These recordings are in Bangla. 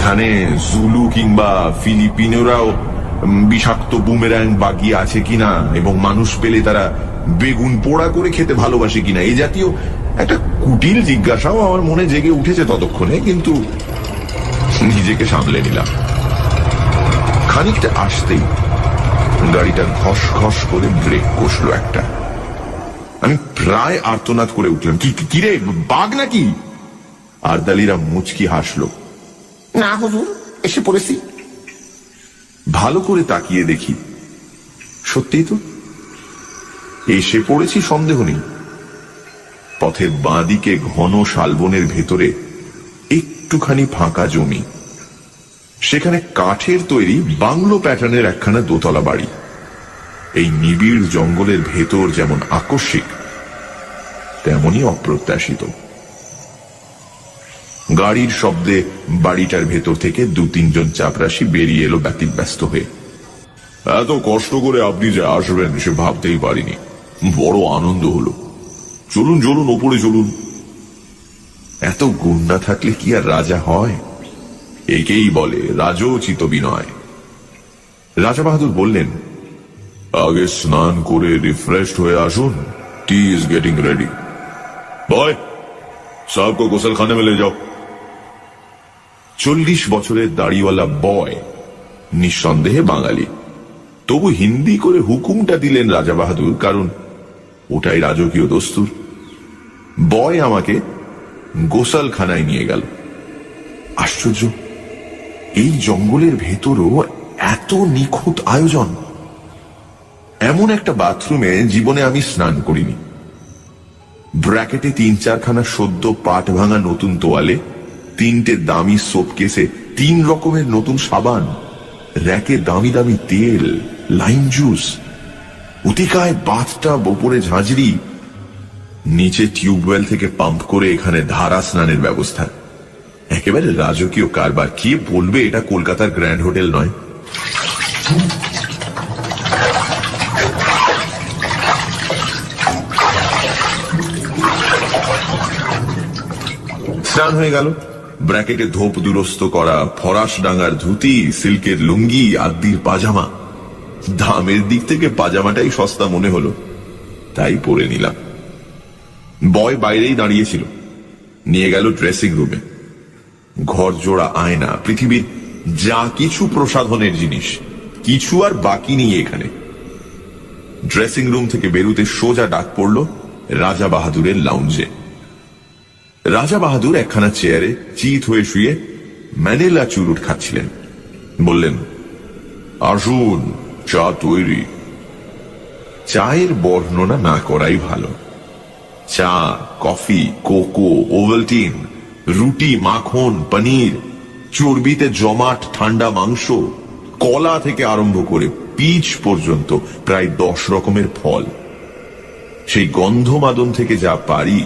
এখানে জুলু কিংবা ফিলিপিনোরাও বিষাক্ত বুমেরাং বাগিয়ে আছে কিনা এবং মানুষ পেলে তারা বেগুন পোড়া করে খেতে ভালোবাসে কিনা এই জাতীয় একটা কুটিল জিজ্ঞাসাও আমার মনে জেগে উঠেছে ততক্ষণে, কিন্তু নিজেকে সামলে নিলাম। খানিকটা আসতেই গাড়িটা ঘস ঘস করে ব্রেক কষলো একটা। আমি প্রায় আর্তনাদ করে উঠলাম, কিরে বাঘ নাকি? আরদালিরা মুচকি হাসলো। না হুজুর, এসে পড়েছি। ভালো করে তাকিয়ে দেখি, সত্যিই তো এসে পড়েছি, সন্দেহ নেই। পথের বাঁ দিকে ঘন শালবনের ভেতরে একটুখানি ফাঁকা জমি, সেখানে কাঠের তৈরি বাংলো প্যাটার্নের একখানা দোতলা বাড়ি। এই নিবিড় জঙ্গলের ভেতর যেমন আকস্মিক, তেমনি অপ্রত্যাশিত। গাড়ির শব্দে বাড়িটার ভেতর থেকে 2-3 চাপরাশি বেরিয়ে এলো ব্যতিব্যস্ত হয়ে। এত কষ্ট করে আপনি যে আসবেন সে ভাবতেই পারিনি, বড় আনন্দ হলো। চলুন চলুন, ওপরে চলুন। এত গুন্ডা থাকলে কি আর রাজা হয়? একেই বলে রাজোচিত বিনয়। রাজা বাহাদুর বললেন, আগে স্নান করে রিফ্রেশড হয়ে আসুন, টি ইজ গেটিং রেডি। বয়, সাহেব কো গোসলখানে में ले जाओ। 40 বছরের দাড়িওয়ালা বয়, নিঃসন্দেহে বাঙালি, তবু হিন্দি করে হুকুমটা দিলেন রাজা বাহাদুর, কারণ ওটাই রাজকীয় দস্তুর। বয় আমাকে গোসলখানায় নিয়ে গেল। আশ্চর্য, এই জঙ্গলের ভেতরও এত নিখুঁত আয়োজন। এমন একটা বাথরুমে জীবনে আমি স্নান করিনি। ব্র্যাকেটে 3-4খানা সদ্য পাট ভাঙা নতুন তোয়ালে, 3টে দামি সোপ কেসে 3 রকমের নতুন সাবান, র্যাকে দামি দামি তেল, লাইম জুস, উতিকায় বাথটাব, ওপরে ঝাঁঝরি, নিচে টিউবওয়েল থেকে পাম্প করে এখানে ধারা স্নানের ব্যবস্থা। একেবারে রাজকীয় কারবার। কি বলবে এটা কলকাতার গ্র্যান্ড হোটেল নয়? স্নান হয়ে গেল। ব্র্যাকেটে ধোপ দুরস্ত করা ফরাস ডাঙ্গার ধুতি, সিল্কের লুঙ্গি, আদির পাজামা। দামের দিক থেকে পাজামাটাই সস্তা মনে হলো, তাই পরে নিলাম। বয় বাইরেই দাঁড়িয়েছিল, নিয়ে গেল ড্রেসিং রুমে। ঘর জোড়া আয়না, পৃথিবীর যা কিছু প্রসাধনের জিনিস, কিছু আর বাকি নেই এখানে। ড্রেসিং রুম থেকে বেরুতে সোজা ডাক পড়ল রাজা বাহাদুরের লাউঞ্জে। রাজা বাহাদুর একখানা চেয়ারে চিত হয়ে শুয়ে ম্যানিলা চুরুট খাচ্ছিলেন। বললেন, আসুন, চা তৈরি। চায়ের বর্ণনা না করাই ভালো। চা, কফি, কোকো, ওভালটিন, রুটি, মাখন, পনির, চর্বিতে জমাট ঠান্ডা মাংস, কলা থেকে আরম্ভ করে পিচ পর্যন্ত প্রায় 10 রকমের ফল। সেই গন্ধমাদন থেকে যা পারি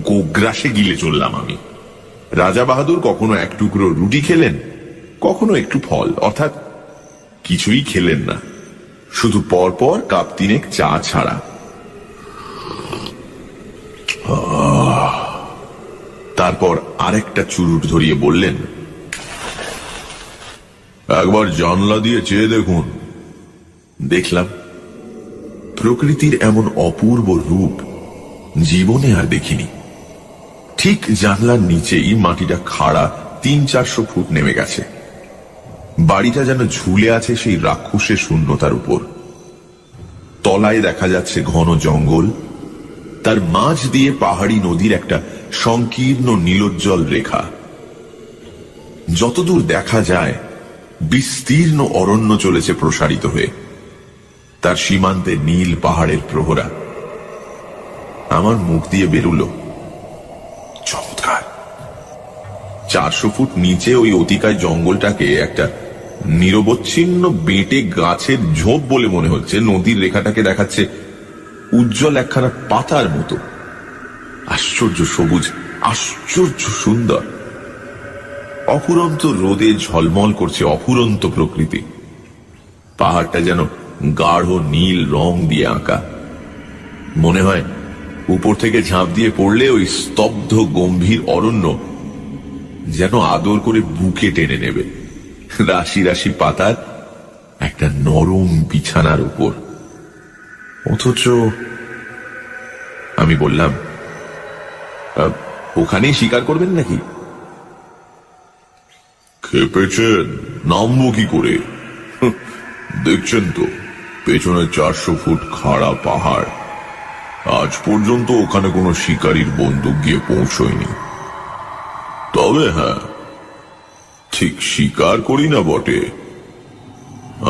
গোগ্রাসে গিলে চললাম আমি। রাজা বাহাদুর কখনো 1 টুকরো রুটি খেলেন, কখনো একটু ফল, অর্থাৎ কিছুই খেলেন না, শুধু পরপর কাপ 3 চা ছাড়া। তারপর আরেকটা চুরুট ধরিয়ে বললেন, একবার জানলা দিয়ে চেয়ে দেখুন। দেখলাম। প্রকৃতির এমন অপূর্ব রূপ জীবনে আর দেখিনি। ঠিক জানলার নিচেই মাটিটা খাড়া 300-400 ফুট নেমে গেছে। বাড়িটা যেন ঝুলে আছে সেই রাক্ষসের শূন্যতার উপর। তলায় দেখা যাচ্ছে ঘন জঙ্গল, তার মাঝ দিয়ে পাহাড়ি নদীর একটা সংকীর্ণ নীলোজ্জ্বল রেখা। যতদূর দেখা যায় বিস্তীর্ণ অরণ্য চলেছে প্রসারিত হয়ে, তার সীমান্তে নীল পাহাড়ের প্রহরা। আমার মুখ দিয়ে বেরুল, চমৎকার। 400 ফুট নিচে ওই অতিকায় জঙ্গলটাকে একটা নিরবচ্ছিন্ন বেঁটে গাছের ঝোপ বলে মনে হচ্ছে। নদীর রেখাটাকে দেখাচ্ছে উজ্জ্বল একখানা পাতার মতো। আশ্চর্য সবুজ, আশ্চর্য সুন্দর। অফুরন্ত রোদে ঝলমল করছে অফুরন্ত প্রকৃতি। পাহাড়টা যেন গাঢ় নীল রং দিয়ে আঁকা। মনে হয় উপর থেকে ঝাঁপ দিয়ে পড়লে ওই স্তব্ধ গম্ভীর অরণ্য যেন আদর করে বুকে টেনে নেবে, রাশি রাশি পাতার একটা নরম বিছানার উপর। অথচ আমি বললাম, ওখানেই শিকার করবেন নাকি? খেপেছেন, নামবো কি করে? দেখছেন তো পেছনে 400 ফুট খাড়া পাহাড়, আজ পর্যন্ত ওখানে কোনো শিকারীর বন্দুক গিয়ে পৌঁছয়নি। তবে হ্যাঁ, ঠিক শিকার করি না বটে,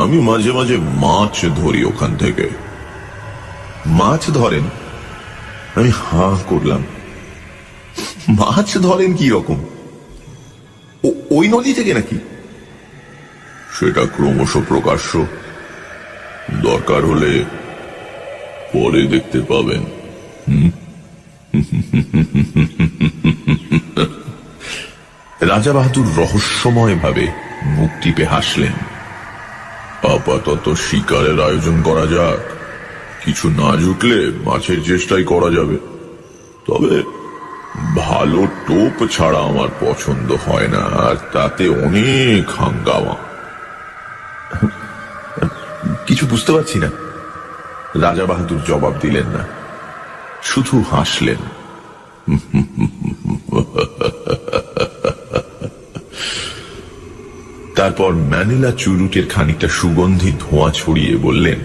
আমি মাঝে মাঝে মাছ ধরি ওখান থেকে। মাছ ধরেন? আমি হাঁ করলাম। মাছ ধরেন কি রকম? ওই নদী থেকে নাকি? সেটা ক্রমশ প্রকাশ্য, দরকার হলে পরে দেখতে পাবেন। রাজা বাহাদুর রহস্যময় ভাবে মুখ টিপে হাসলেন। আপাতত শিকারের আয়োজন করা যাক, কিছু না জুটলে মাছের চেষ্টাই করা যাবে। তবে ভালো টোপ ছাড়া আমার পছন্দ হয় না, আর তাতে অনেক হাঙ্গামা। কিছু বুঝতে পারছি না। রাজা বাহাদুর জবাব দিলেন না, শুধু হাসলেন। তারপর ম্যানিলা চুরুটের খানিকটা সুগন্ধি ধোঁয়া ছড়িয়ে বললেন,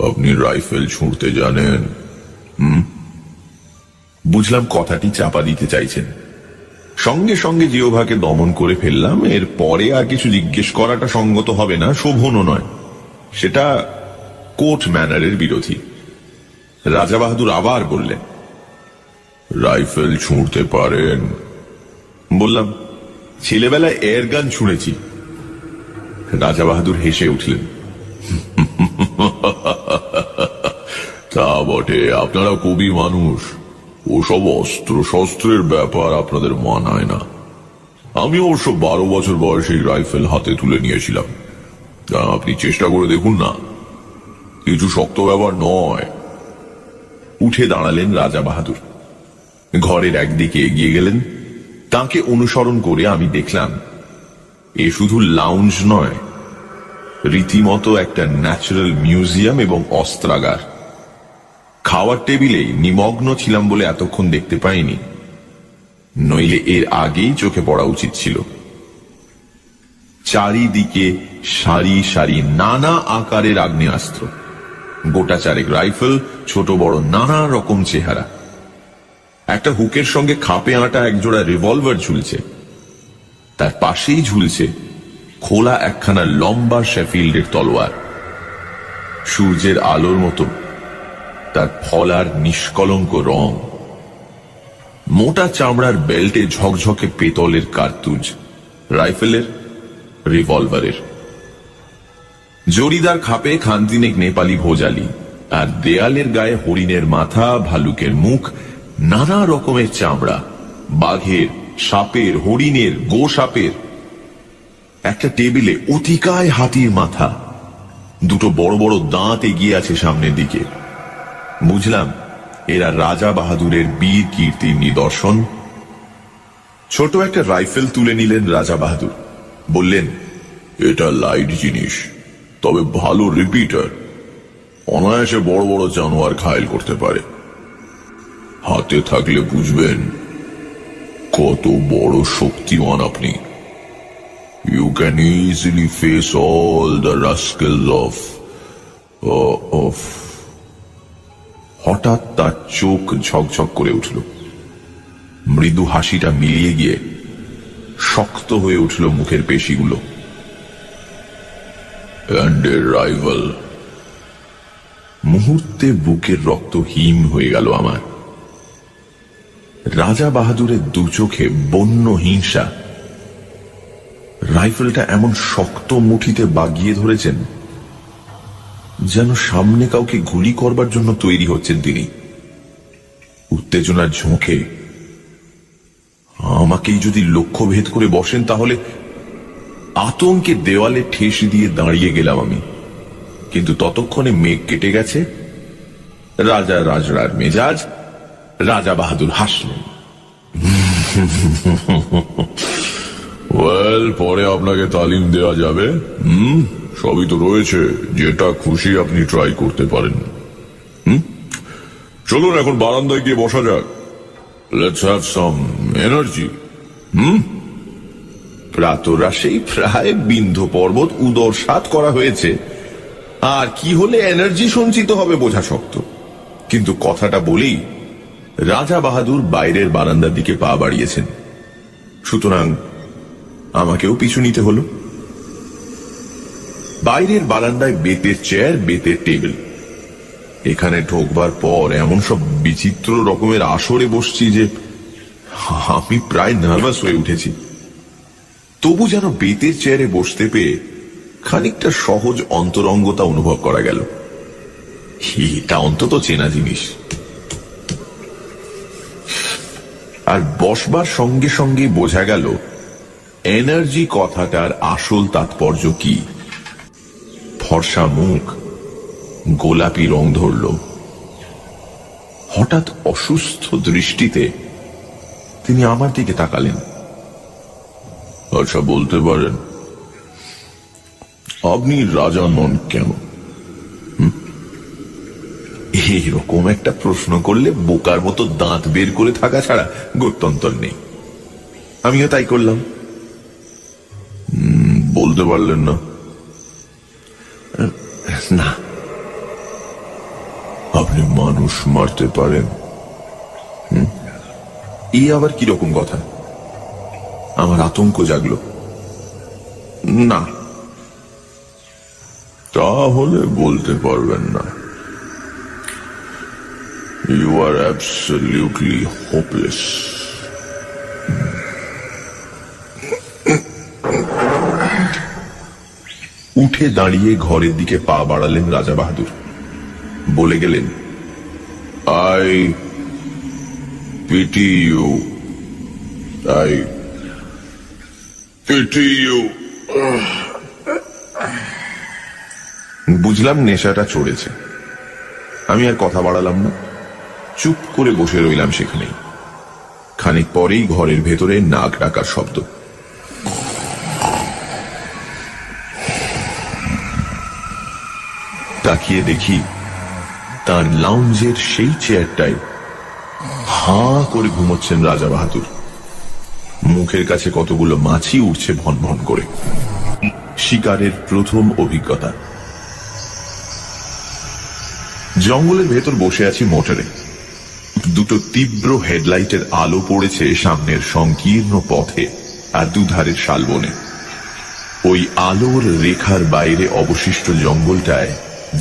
আপনি রাইফেল ছুঁড়তে জানেন? বুঝলাম কথাটি চাপা দিতে চাইছেন। সঙ্গে সঙ্গে জিওভাকে দমন করে ফেললাম। এর পরে আর কিছু জিজ্ঞেস করাটা সঙ্গত হবে না, শোভনও নয়, সেটা কোর্ট ম্যানারের বিরোধী। রাজা বাহাদুর আবার বললেন, রাইফেল ছুঁড়তে পারেন? বললাম, ছেলেবেলায় এয়ার গান ছুঁড়েছি। রাজা বাহাদুর হেসে উঠলেন, তা বটে, আপনারা কবি মানুষ, ওসব অস্ত্র শস্ত্রের ব্যাপার আপনাদের মানায় না। আমি অবশ্য 12 বছর বয়সে রাইফেল হাতে তুলে নিয়েছিলাম। আপনি চেষ্টা করে দেখুন না, কিছু শক্ত ব্যাপার নয়। উঠে দাঁড়ালেন রাজা বাহাদুর, ঘরের একদিকে এগিয়ে গেলেন। তাকে অনুসরণ করে আমি দেখলাম এ শুধু লাউঞ্জ নয়, রীতিমতো একটা ন্যাচারাল মিউজিয়াম এবং অস্ত্রাগার। খাওয়ার টেবিলেই নিমগ্ন ছিলাম বলে এতক্ষণ দেখতে পাইনি, নইলে এর আগেই চোখে পড়া উচিত ছিল। চারিদিকে সারি সারি নানা আকারের আগ্নেয়াস্ত্র, গোটা চারেক রাইফেল, ছোট বড় নানা রকম চেহারা। একটা হুকের সঙ্গে খাপে আঁটা একজোড়া রিভলভার ঝুলছে, তার পাশেই ঝুলছে খোলা একখানা লম্বা শেফিল্ডের তলোয়ার। সূর্যের আলোর মতো তার ফলার নিষ্কলঙ্ক রং। মোটা চামড়ার বেল্টে ঝকঝকে পেতলের কার্তুজ, রাইফেলের, রিভলভারের। জরিদার খাপে খানতিনেক নেপালি ভোজালি, আর দেয়ালের গায়ে হরিণের মাথা, ভালুকের মুখ, নানা রকমের চামড়া, বাঘের, সাপের, হরিণের, গো সাপের। একটা টেবিলে অতিকায় হাতির মাথা, দুটো বড় বড় দাঁত এগিয়ে আছে সামনের দিকে। বুঝলাম এরা রাজা বাহাদুরের বীর কীর্তির নিদর্শন। ছোট একটা রাইফেল তুলে নিলেন রাজা বাহাদুর, বললেন, এটা লাইট জিনিস, তবে ভালো রিপিটার, অনায়াসে বড় বড় জানোয়ার ঘায়েল করতে পারে। হাতে থাকলে বুঝবেন কত বড় শক্তিমান আপনি। You can easily face all the rascals of. হঠাৎ তার চোখ ঝকঝক করে উঠল, মৃদু হাসিটা মিলিয়ে গিয়ে শক্ত হয়ে উঠল মুখের পেশিগুলো। And a rival. মুহূর্তে বুকের রক্ত হিম হয়ে গেল আমার। রাজা বাহাদুরের দু চোখে বন্য হিংসা। রাইফেলটা এমন শক্ত মুঠিতে বাগিয়ে ধরেছেন যেন সামনে কাউকে গুলি করবার জন্য তৈরি হচ্ছেন তিনি। উত্তেজনার ঝোঁকে আমাকেই যদি লক্ষ্যভেদ করে বসেন, তাহলে আতঙ্কে দেওয়ালে ঠেস দিয়ে দাঁড়িয়ে গেলাম আমি। কিন্তু ততক্ষণে মেঘ কেটে গেছে। রাজা রাজড়ার মেজাজ। রাজা বাহাদুর হাসলেন। ওয়েল, পরে আপনাকে তালিম দেওয়া যাবে। সবই তো রয়েছে, যেটা খুশি আপনি ট্রাই করতে পারেন। চলুন এখন বারান্দায় গিয়ে বসা যাক। Let's have some energy. প্রাতরাশেই প্রায় বিন্ধ্য পর্বত উদরসাৎ করা হয়েছে, আর কি হলে এনার্জি সঞ্চিত হবে বোঝা শক্ত। কিন্তু কথাটা বলেই রাজা বাহাদুর বাইরের বারান্দার দিকে পা বাড়িয়েছেন, সুতরাং আমাকেও পিছু নিতে হলো। বাইরের বারান্দায় বেতের চেয়ার, বেতের টেবিল। এখানে ঢোকবার পর এমন সব বিচিত্র রকমের আসরে বসছি যে আমি প্রায় নার্ভাস হয়ে উঠেছি। তবু যেন বেতের চেয়ারে বসতে পেয়ে খানিকটা সহজ অন্তরঙ্গতা অনুভব করা গেল। এটা অন্তত চেনা জিনিস। আর বসবার সঙ্গে সঙ্গে বোঝা গেল এনার্জি কথাটার আসল তাৎপর্য কি। ফর্সা মুখ, গোলাপি রং ধরল। হঠাৎ অসুস্থ দৃষ্টিতে তিনি আমার দিকে তাকালেন। আচ্ছা, বলতে পারেন আপনি রাজা নন কেন? এরকম একটা প্রশ্ন করলে বোকার মতো দাঁত বের করে থাকা ছাড়া গত্যন্তর নেই। আমিও তাই করলাম। বলতে পারলেন না? না। আপনি মানুষ মারতে পারেন? এই আবার কিরকম কথা? আমার আতঙ্ক জাগলো। না। তাহলে বলতে পারবেন না। You are absolutely hopeless. উঠে দাঁড়িয়ে ঘরের দিকে পা বাড়ালেন রাজা বাহাদুর। বলে গেলেন, I pity you, I pity you. বুঝলাম নেশাটা চড়েছে। আমি আর কথা বাড়ালাম না, চুপ করে বসে রইলাম সেখানেই। খানিক পরেই ঘরের ভেতরে নাক ডাকার শব্দ। তাকিয়ে দেখি তার লাউঞ্জের সেই চেয়ারটায় হাঁ করে ঘুমোচ্ছেন রাজা বাহাদুর। মুখের কাছে কতগুলো মাছি উঠছে ভন ভন করে। শিকারের প্রথম অভিজ্ঞতা। জঙ্গলের ভেতর বসে আছি মোটরে। দুটো তীব্র হেডলাইটের আলো পড়েছে সামনের সংকীর্ণ পথে আর দুধারের শালবনে। ওই আলোর রেখার বাইরে অবশিষ্ট জঙ্গলটায়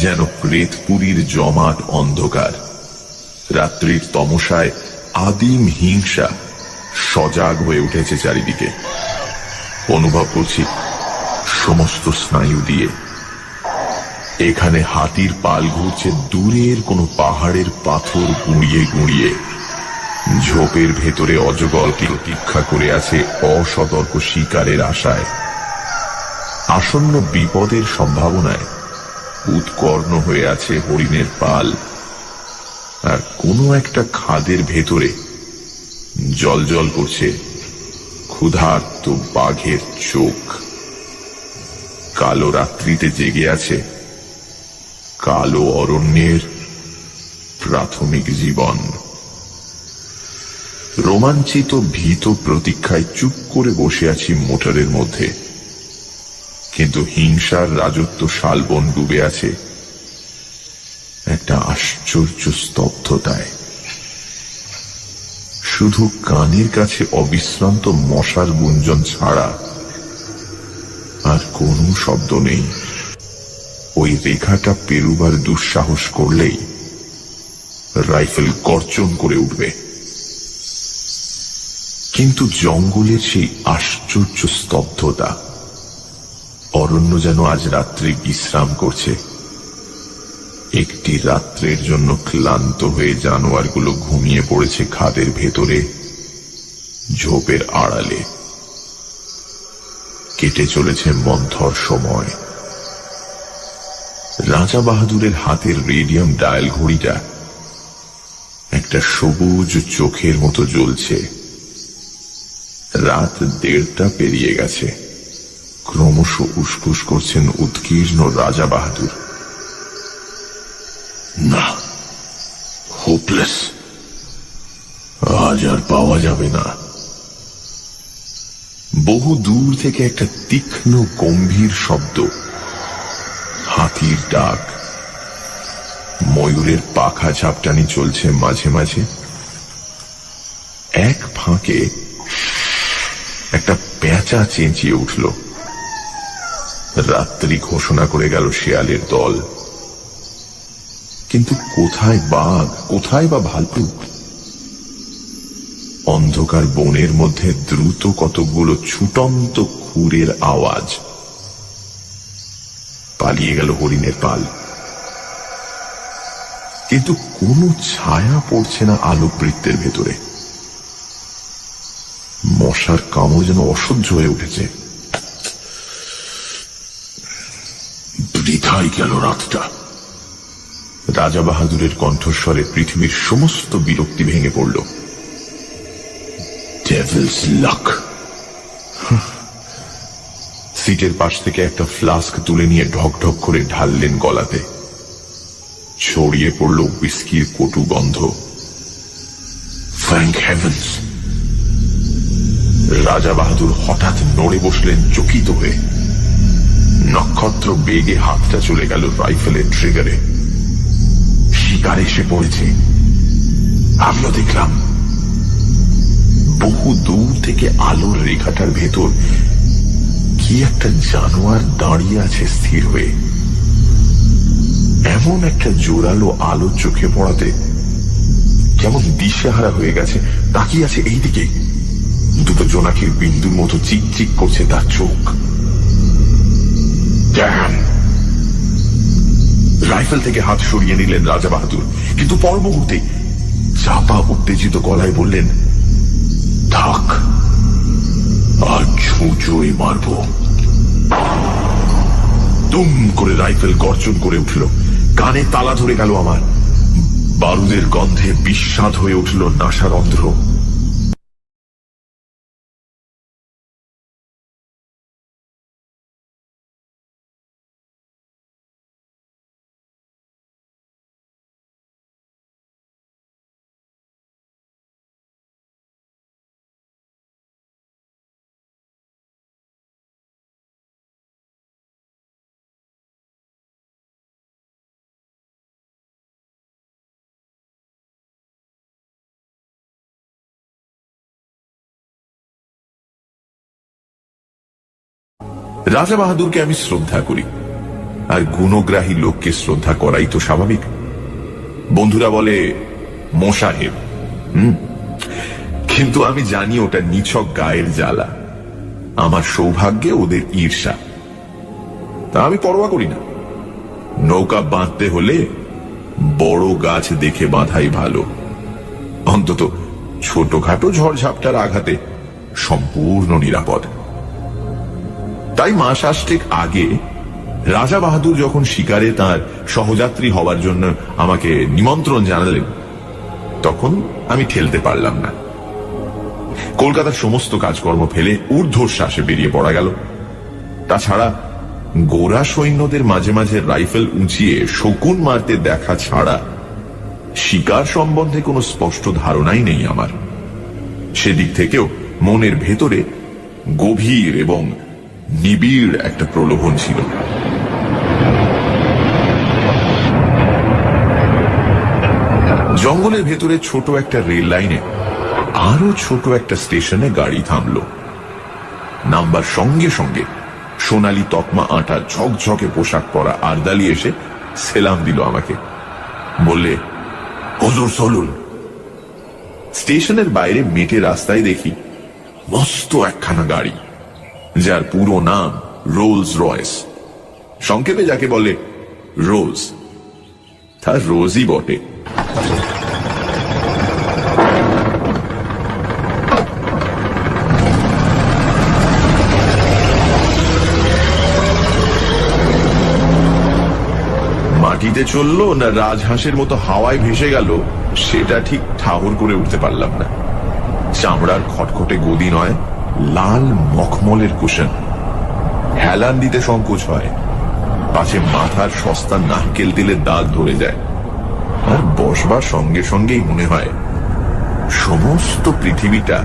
যেন প্রেতপুরীর জমাট অন্ধকার। রাত্রির তমসায় আদিম হিংসা সজাগ হয়ে উঠেছে চারিদিকে। অনুভব করছি সমস্ত স্নায়ু দিয়ে এখানে হাতির পাল ঘুরছে দূরের কোনো পাহাড়ের পাথর গুঁড়িয়ে গুঁড়িয়ে। ঝোপের ভেতরে অজগর প্রতীক্ষা করে আছে অসতর্ক শিকারের আশায়। আসন্ন বিপদের সম্ভাবনায় উৎকর্ণ হয়ে আছে হরিণের পাল। আর কোনো একটা খাদের ভেতরে জলজল করছে ক্ষুধার্ত বাঘের চোখ। কালো রাত্রিতে জেগে আছে কালো অরণ্যের প্রাথমিক জীবন। রোমাঞ্চিত ভীত প্রতীক্ষায় চুপ করে বসে আছি মোটরের মধ্যে, কিন্তু হিংসার রাজত্ব শালবন ডুবে আছে একটা আশ্চর্য স্তব্ধতায়। শুধু কানের কাছে অবিশ্রান্ত মশার গুঞ্জন ছাড়া আর কোনো শব্দ নেই। ওই রেখাটা পেরুবার দুঃসাহস করলেই রাইফেল গর্জন করে উঠবে। কিন্তু জঙ্গলের সেই আশ্চর্য স্তব্ধতা। অরণ্য যেন আজ রাত্রে বিশ্রাম করছে। একটি রাত্রের জন্য ক্লান্ত হয়ে জানোয়ারগুলো ঘুমিয়ে পড়েছে খাদের ভেতরে, ঝোপের আড়ালে। কেটে চলেছে মন্থর সময়। রাজা বাহাদুরের হাতের রেডিয়াম ডায়াল ঘড়িটা একটা সবুজ চোখের মতো জ্বলছে। রাত 1:30 পেরিয়ে গেছে। ক্রমশ উসকুস করছেন উৎকীর্ণ রাজা বাহাদুর। না, হোপলেস, আজ আর পাওয়া যাবে না। বহু দূর থেকে একটা তীক্ষ্ণ গম্ভীর শব্দ, হাতির ডাক, ময়ূরের পাখা ঝাপটানি চলছে মাঝে মাঝে। এক ফাঁকে একটা পেঁচা চেঁচিয়ে উঠল। রাত্রি ঘোষণা করে গেল শেয়ালের দল। কিন্তু কোথায় বাঘ, কোথায় বা ভাল্লুক? অন্ধকার বনের মধ্যে দ্রুত কতগুলো ছুটন্ত খুরের আওয়াজ। পালিয়ে গেল হরিণের পাল। কিন্তু কোনো ছায়া পড়ছে না আলোকবৃত্তের ভেতরে। মশার কামড় যেন অসহ্য হয়ে উঠেছে। বৃথাই গেল রাতটা। রাজা বাহাদুরের কণ্ঠস্বরে পৃথিবীর সমস্ত বিরক্তি ভেঙে পড়ল। ডেভিলস লাক। সিটের পাশ থেকে একটা ফ্লাস্ক তুলে নিয়ে ঢক ঢক করে ঢাললেন গলাতে। ছড়িয়ে পড়ল হুইস্কির কটু গন্ধ। Thank heavens. রাজা বাহাদুর হঠাৎ নড়ে বসলেন চকিত হয়ে। নক্ষত্র বেগে হাতটা চলে গেল রাইফেলের ট্রিগারে। শিকার এসে পড়েছে। আমিও দেখলাম বহু দূর থেকে আলোর রেখাটার ভেতর কি একটা জানোয়ার দাঁড়িয়ে আছে স্থির হয়ে। এমন একটা জোরালো আলো চোখে পড়াতে কেমন দিশেহারা হয়ে গেছে। তাকিয়ে আছে এই দিকে। দুটো জোনাকির বিন্দুর মতো চিকচিক করছে তার চোখ। রাইফেল থেকে হাত সরিয়ে নিলেন রাজা বাহাদুর, কিন্তু পর মুহূর্তে চাপা উত্তেজিত গলায় বললেন, থাক, আর ছুঁচোই মারব। দুম করে রাইফেল গর্জন করে উঠল। কানে তালা ধরে গেল আমার। বারুদের গন্ধে বিস্বাদ হয়ে উঠল নাসারন্ধ্র। রাজা বাহাদুরকে আমি শ্রদ্ধা করি, আর গুণগ্রাহী লোককে শ্রদ্ধা করাই তো স্বাভাবিক। বন্ধুরা বলে মোসাহেব, কিন্তু আমি জানি ওটা নিছক গায়ের জ্বালা। আমার সৌভাগ্যে ওদের ঈর্ষা, তা আমি পরোয়া করি না। নৌকা বাঁধতে হলে বড় গাছ দেখে বাঁধাই ভালো। অন্তত ছোটখাটো ঝড়ঝাপটার আঘাতে সম্পূর্ণ নিরাপদ। তাই মাস 8 আগে রাজা বাহাদুর যখন শিকারে তার সহযাত্রী হওয়ার জন্য আমাকে নিমন্ত্রণ জানালেন, তখন আমি ঠেলতে পারলাম না। কলকাতার সমস্ত কাজকর্ম ফেলে ঊর্ধ্বশ্বাসে বেরিয়ে পড়া গেল। তাছাড়া গোরা সৈন্যদের মাঝে মাঝে রাইফেল উঁচিয়ে শকুন মারতে দেখা ছাড়া শিকার সম্বন্ধে কোনো স্পষ্ট ধারণাই নেই আমার। সেদিক থেকেও মনের ভেতরে গভীর এবং নিবিড় একটা প্রলোভন ছিল। জঙ্গলের ভেতরে ছোট একটা রেল লাইনে আরো ছোট একটা স্টেশনে গাড়ি থামল। নামবার সঙ্গে সঙ্গে সোনালী তকমা আটা ঝকঝকে পোশাক পরা আরদালি এসে সেলাম দিল আমাকে। বললে, হুজুর চলুন। স্টেশনের বাইরে মেটে রাস্তায় দেখি মস্ত একখানা গাড়ি, যার পুরো নাম রোলস রয়েস, সংক্ষেপে যাকে বলে রোজ। তার রোজই বটে। মাটিতে চললো না রাজহাঁসের মতো হাওয়ায় ভেসে গেল, সেটা ঠিক ঠাহর করে উঠতে পারলাম না। চামড়ার খটখটে গদি নয়, লাল মখমলের কুশন। হেলান দিতে সংকোচ হয়, পাশে মাথার সস্তা নারকেল তেলের দাগ ধরে যায়, আর বসবার সঙ্গে সঙ্গেই মনে হয় সমস্ত পৃথিবীটা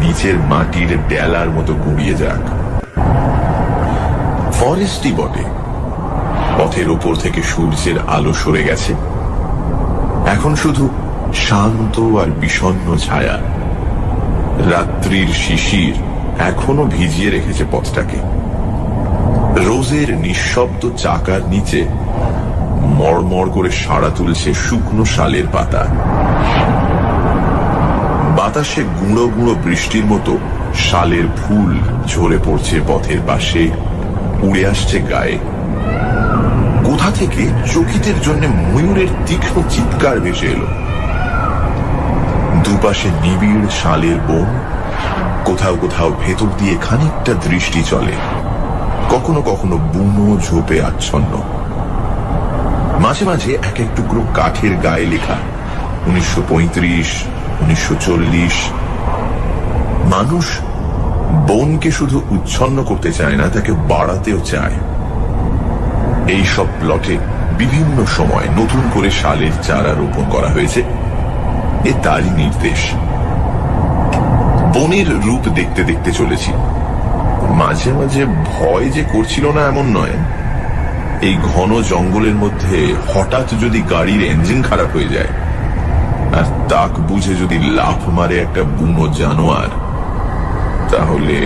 নিচের মাটির ডেলার মতো গুঁড়িয়ে যাক। ফরেস্টই বটে, পথের ওপর থেকে সূর্যের আলো সরে গেছে, এখন শুধু শান্ত আর বিষণ্ণ ছায়া। রাত্রির শিশির এখনো ভিজিয়ে রেখেছে পথটাকে। রোজের নিঃশব্দ চাকার নিচে মড়মড় করে সাড়া তুলছে শুকনো শালের পাতা। বাতাসে গুঁড়ো গুঁড়ো বৃষ্টির মতো শালের ফুল ঝরে পড়ছে পথের পাশে, উড়ে আসছে গায়ে। কোথা থেকে চকিতের জন্য ময়ূরের তীক্ষ্ণ চিৎকার ভেসে এলো। দুপাশে নিবিড় শালের বন, কোথাও কোথাও ভেতর দিয়ে খানিকটা দৃষ্টি চলে, কখনো কখনো বুনো ঝোপে আচ্ছন্ন। মাঝে মাঝে এক এক টুকরো কাঠের গায়ে লেখা 1935, 1940। মানুষ বনকে শুধু উচ্ছন্ন করতে চায় না, তাকে বাড়াতেও চায়। এই সব প্লটে বিভিন্ন সময় নতুন করে শালের চারা রোপণ করা হয়েছে, এ তারই নির্দেশ। বনের রূপ দেখতে দেখতে চলেছি। মাঝে মাঝে ভয় যে করছিল না এমন নয়। এই ঘন জঙ্গলের মধ্যে হঠাৎ যদি গাড়ির ইঞ্জিন খারাপ হয়ে যায়, আর তাক বুঝে যদি লাফ মারে একটা বুনো জানোয়ার, তাহলে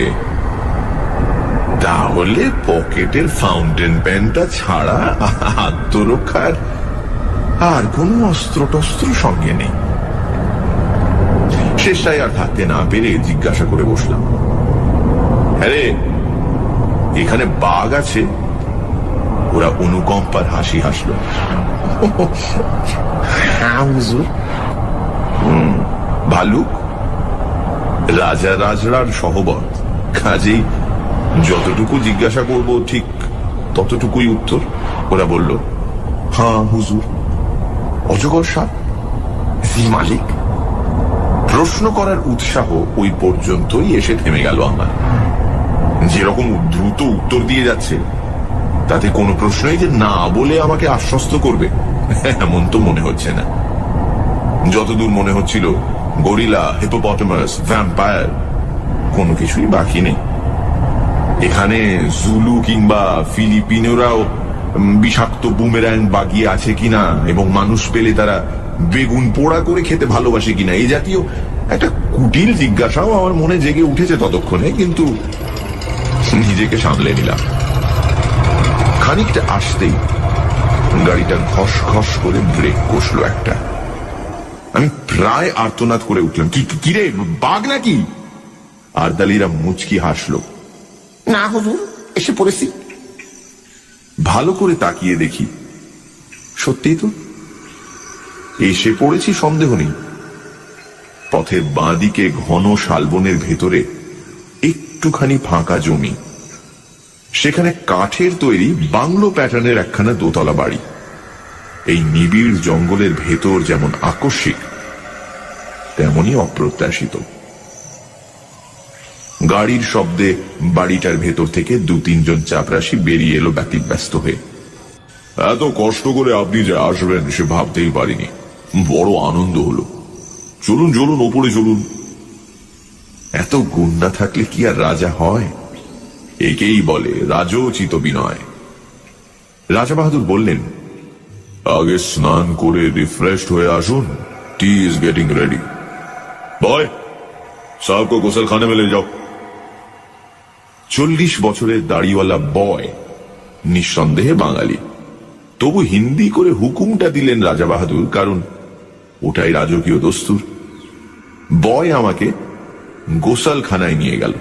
তাহলে পকেটের ফাউন্টেন পেনটা ছাড়া আত্মরক্ষার আর কোন অস্ত্র টস্ত্র সঙ্গে নেই। শেষটায় আর থাকতে না পেরে জিজ্ঞাসা করে বসলাম, আরে এখানে বাঘ আছে? ওরা অনুকম্পার হাসি হাসলো। হ্যাঁ হুজুর। ভালুক? রাজা রাজরার সহবত, কাজেই যতটুকু জিজ্ঞাসা করব ঠিক ততটুকুই উত্তর। ওরা বলল, হ্যাঁ হুজুর। অজগর সাপ? জি মালিক। প্রশ্ন করার উৎসাহ ওই পর্যন্তই এসে থেমে গেল আমার। যেরকম দ্রুত উত্তর দিয়ে যাচ্ছে, তাতে কোনো প্রশ্নই যে না বলে আমাকে আশ্বস্ত করবে এমন তো মনে হচ্ছে না। যতদূর মনে হচ্ছিল গরিলা, হিপোপটেমাস, ভ্যাম্পায়ার কোনো কিছুই বাকি নেই। এখানে জুলু কিংবা ফিলিপিনোরাও বিষাক্ত বুমেরাং বাগিয়ে আছে কিনা, এবং মানুষ পেলে তারা বেগুন পোড়া করে খেতে ভালোবাসে কিনা, এই জাতীয় একটা কুটিল জিজ্ঞাসাও আমার মনে জেগে উঠেছে ততক্ষণে, কিন্তু নিজেকে সামলে নিলাম। খানিকটা আসতেই গাড়িটা ঘস ঘস করে ব্রেক কষলো একটা। আমি প্রায় আর্তনাদ করে উঠলাম, কিরে বাঘ নাকি? আরদালিরা মুচকি হাসলো। না হুজুর, এসে পড়েছি। ভালো করে তাকিয়ে দেখি, সত্যিই তো এসে পড়েছি, সন্দেহ নেই। পথের বাঁ দিকে ঘন শালবনের ভেতরে একটুখানি ফাঁকা জমি, সেখানে কাঠের তৈরি বাংলো প্যাটার্নের একখানা দোতলা বাড়ি। এই নিবিড় জঙ্গলের ভেতর যেমন আকস্মিক, তেমনি অপ্রত্যাশিত। গাড়ির শব্দে বাড়িটার ভেতর থেকে 2-3 চাপরাশি বেরিয়ে এলো ব্যতিব্যস্ত হয়ে। এত কষ্ট করে আপনি যে আসবেন সে ভাবতেই পারিনি, বড় আনন্দ হলো। চলুন চলুন, ওপরে চলুন। এত গুন্ডা থাকলে কি আর রাজা হয়? একেই বলে রাজোচিত বিনয়। রাজা বাহাদুর বললেন, আগে স্নান করে রিফ্রেশড হয়ে আসুন, টি ইজ গেটিং রেডি। বয়, সাহেব কো গোসল খানে में ले जाओ। 40 বছরের দাড়িওয়ালা বয়, নিঃসন্দেহে বাঙালি, তবু হিন্দি করে হুকুমটা দিলেন রাজা বাহাদুর, কারণ ওটাই রাজকীয় দস্তুর। বয় আমাকে গোসলখানায় নিয়ে গেল।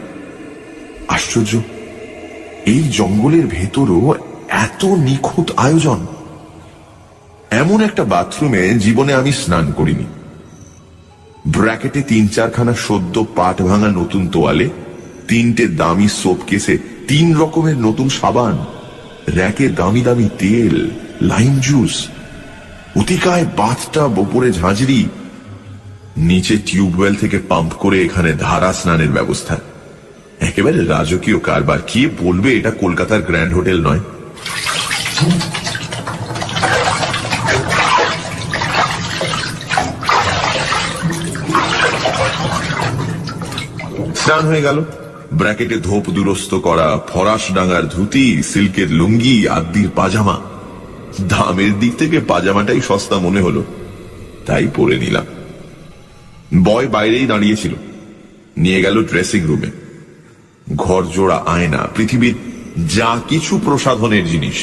আশ্চর্য, এই জঙ্গলের ভেতরও এত নিখুঁত আয়োজন। এমন একটা বাথরুমে জীবনে আমি স্নান করিনি। ব্র্যাকেটে 3-4খানা সদ্য পাট ভাঙা নতুন তোয়ালে, 3টে দামি সোপ কেসে 3 রকমের নতুন সাবান, র্যাকে দামি দামি তেল, লাইম জুস, অতিকায় বাথটাব, ওপরে ঝাঁঝরি, নিচে টিউবওয়েল থেকে পাম্প করে এখানে ধারা স্নানের ব্যবস্থা। একেবারে রাজকীয় কারবার। কে বলবে এটা কলকাতার গ্র্যান্ড হোটেল নয়? স্নান হয়ে গেল। ব্র্যাকেটে ধোপ দুরস্ত করা ফরাস ডাঙার ধুতি, সিল্কের লুঙ্গি, আদ্যির পাজামা। দামের দিক থেকে পাজামাটাই সস্তা মনে হলো, তাই পরে নিলাম। বয় বাইরেই দাঁড়িয়েছিল, নিয়ে গেল ড্রেসিং রুমে। ঘর জোড়া আয়না, পৃথিবীর যা কিছু প্রসাধনের জিনিস,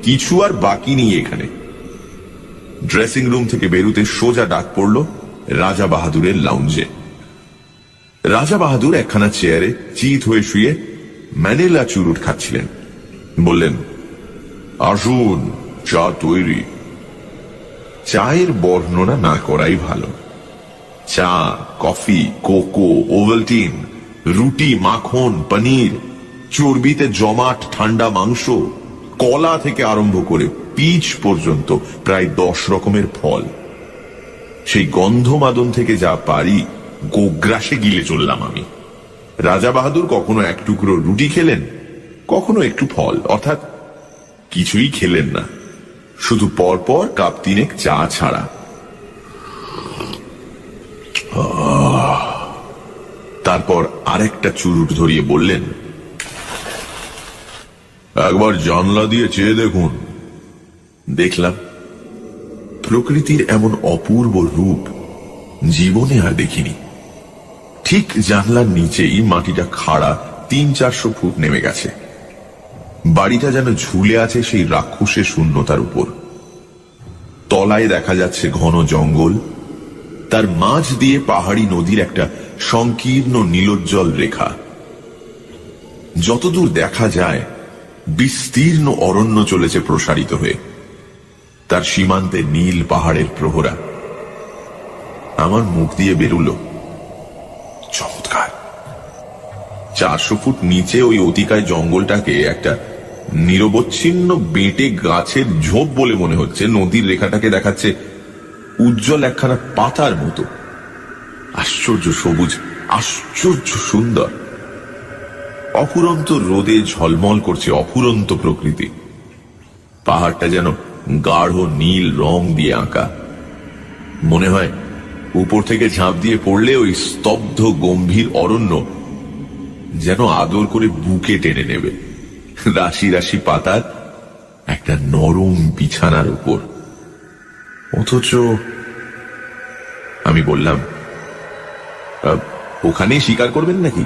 কিছু আর বাকি নেই এখানে। ড্রেসিং রুম থেকে বেরুতে সোজা ডাক পড়ল রাজা বাহাদুরের লাউঞ্জে। রাজা বাহাদুর একখানা চেয়ারে চিত হয়ে শুয়ে ম্যানিলা চুরুট খাচ্ছিলেন। বললেন, আসুন, চা তৈরি। চায়ের বর্ণনা না করাই ভালো। চা, কফি, কোকো, ওভালটিন, রুটি, মাখন, পনির, চর্বিতে জমাট ঠান্ডা মাংস, কলা থেকে আরম্ভ করে পিচ পর্যন্ত প্রায় 10 রকমের ফল। সেই গন্ধমাদন থেকে যা পারি গোগ্রাসে গিলে চললাম আমি। রাজা বাহাদুর কখনো এক টুকরো রুটি খেলেন, কখনো একটু ফল, অর্থাৎ কিছুই খেলেন না, শুধু পরপর কাপ 3 চা ছাড়া। তারপর আরেকটা চুরুট ধরিয়ে বললেন, একবার জানলা দিয়ে চেয়ে দেখুন। দেখলাম। প্রকৃতির এমন অপূর্ব রূপ জীবনে আর দেখিনি। ঠিক জানলার নিচেই মাটিটা খাড়া 300-400 ফুট নেমে গেছে। বাড়িটা যেন ঝুলে আছে সেই রাক্ষসের শূন্যতার উপর। তলায় দেখা যাচ্ছে ঘন জঙ্গল, তার মাঝ দিয়ে পাহাড়ি নদীর একটা সংকীর্ণ নীলোজ্জ্বল রেখা। যতদূর দেখা যায় বিস্তীর্ণ অরণ্য চলেছে প্রসারিত হয়ে, তার সীমান্তে নীল পাহাড়ের প্রহরা। আমার মুখ দিয়ে বেরুল, চমৎকার। 400 ফুট নিচে ওই অতিকায় জঙ্গলটাকে একটা নিরবচ্ছিন্ন বেঁটে গাছের ঝোপ বলে মনে হচ্ছে। নদীর রেখাটাকে দেখাচ্ছে উজ্জ্বল একখানা পাতার মতো। আশ্চর্য সবুজ, আশ্চর্য সুন্দর। অফুরন্ত রোদে ঝলমল করছে অফুরন্ত প্রকৃতি। পাহাড়টা যেন গাঢ় নীল রং দিয়ে আঁকা। মনে হয় উপর থেকে ঝাঁপ দিয়ে পড়লে ওই স্তব্ধ গম্ভীর অরণ্য যেন আদর করে বুকে টেনে নেবে, রাশি রাশি পাতার একটা নরম বিছানার উপর। অথচ আমি বললাম, ওখানেই শিকার করবেন নাকি?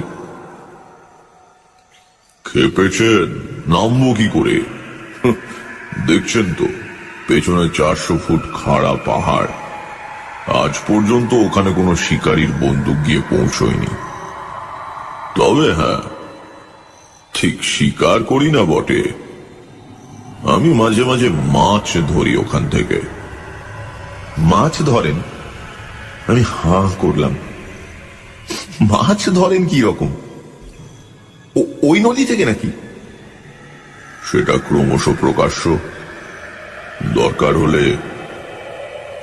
খেপেছেন? নামবো কি করে? দেখছেন তো পেছনে 400 ফুট খাড়া পাহাড়। আজ পর্যন্ত ওখানে কোনো শিকারীর বন্দুক গিয়ে পৌঁছয়নি। তবে হ্যাঁ, ঠিক শিকার করি না বটে, আমি মাঝে মাঝে মাছ ধরি ওখান থেকে। মাছ ধরেন? আমি হাঁ করলাম। মাছ ধরেন কি রকম? ওই নদী থেকে নাকি? সেটা ক্রমশ প্রকাশ্য, দরকার হলে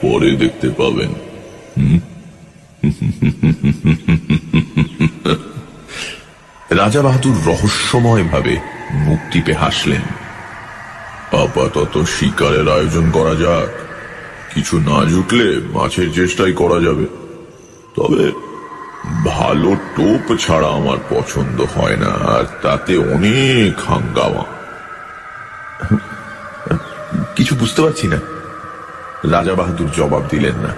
পরে দেখতে পাবেন। রাজা বাহাদুর রহস্যময় ভাবে মুখ টিপে হাসলেন। আপাতত শিকারের আয়োজন করা যাক, কিছু না জুটলে মাছের চেষ্টাই করা যাবে। তবে ভালো টোপ ছাড়া আমার পছন্দ হয় না, আর তাতে অনেক হাঙ্গামা। কিছু বুঝতে পারছি না। রাজা বাহাদুর জবাব দিলেন না,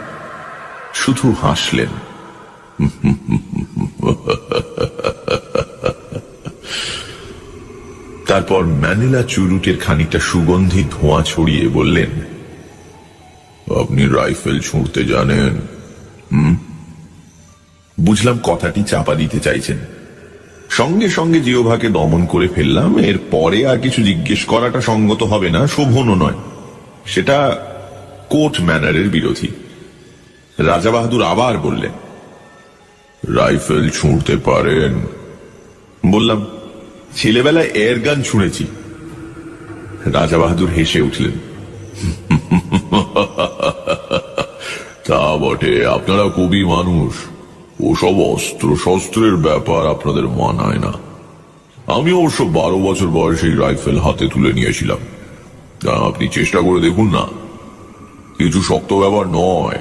শুধু হাসলেন। তারপর ম্যানিলা চুরুটের খানিকটা সুগন্ধি ধোঁয়া ছড়িয়ে বললেন, আপনি রাইফেল ছুঁড়তে জানেন? বুঝলাম কথাটি চাপা দিতে চাইছেন। সঙ্গে সঙ্গে জিহ্বাকে দমন করে ফেললাম। এর পরে আর কিছু জিজ্ঞেস করাটা সঙ্গত হবে না, শোভনও নয়। সেটা কোর্ট ম্যানারের বিরোধী। রাজা বাহাদুর আবার বললেন, রাইফেল ছুঁড়তে পারেন? বললাম, ছেলেবেলায় এয়ার গান ছুঁড়েছি। রাজা বাহাদুর হেসে উঠলেন। তা বটে, আপনারা কবি মানুষ, ওসব অস্ত্র শস্ত্রের ব্যাপার আপনাদের মানায় না। আমি অবশ্য 12 বছর বয়সে রাইফেল হাতে তুলে নিয়েছিলাম। আপনি চেষ্টা করে দেখুন না, কিছু শক্ত ব্যাপার নয়।